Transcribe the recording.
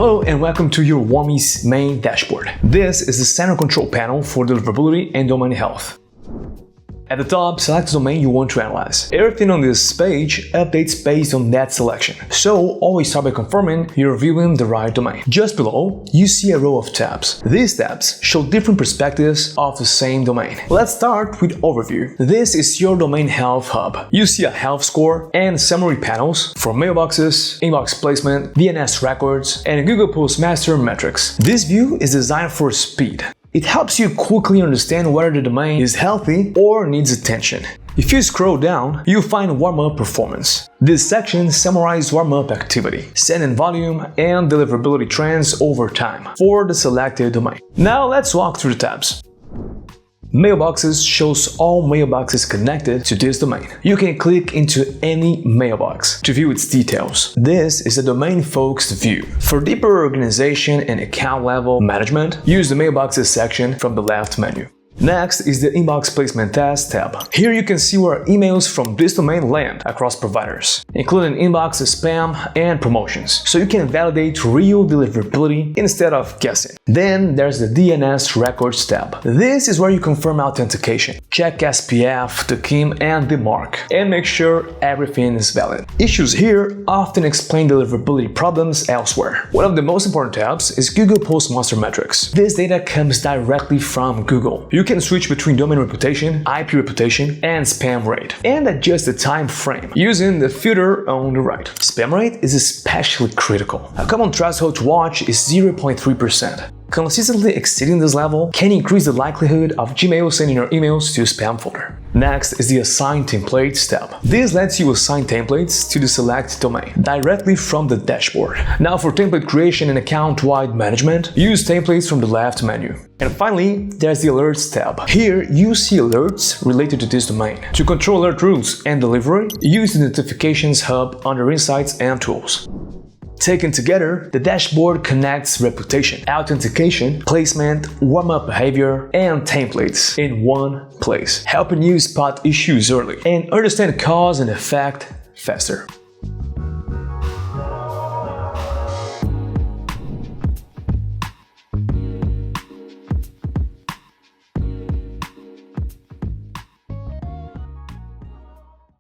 Hello and welcome to your Warmy's main dashboard. This is the center control panel for deliverability and domain health. At the top, select the domain you want to analyze. Everything on this page updates based on that selection, so always start by confirming you're viewing the right domain. Just below, you see a row of tabs. These tabs show different perspectives of the same domain. Let's start with Overview. This is your domain health hub. You see a health score and summary panels for mailboxes, inbox placement, DNS records, and Google Postmaster metrics. This view is designed for speed. It helps you quickly understand whether the domain is healthy or needs attention. If you scroll down, you'll find warm-up performance. This section summarizes warm-up activity, send-in volume, and deliverability trends over time for the selected domain. Now let's walk through the tabs. Mailboxes shows all mailboxes connected to this domain. You can click into any mailbox to view its details. This is a domain-focused view. For deeper organization and account level management, use the Mailboxes section from the left menu. Next is the Inbox Placement Test tab. Here you can see where emails from this domain land across providers, including inbox, spam, and promotions, so you can validate real deliverability instead of guessing. Then there's the DNS Records tab. This is where you confirm authentication, check SPF, TKIM, and DMARC, and make sure everything is valid. Issues here often explain deliverability problems elsewhere. One of the most important tabs is Google Postmaster metrics. This data comes directly from Google. You can switch between domain reputation, IP reputation, and spam rate, and adjust the time frame using the filter on the right. Spam rate is especially critical. A common threshold to watch is 0.3%. Consistently exceeding this level can increase the likelihood of Gmail sending your emails to your spam folder. Next is the Assign Templates tab. This lets you assign templates to the select domain directly from the dashboard. Now for template creation and account-wide management, use templates from the left menu. And finally, there's the Alerts tab. Here you see alerts related to this domain. To control alert rules and delivery, use the Notifications hub under Insights and Tools. Taken together, the dashboard connects reputation, authentication, placement, warm-up behavior, and templates in one place, helping you spot issues early and understand cause and effect faster.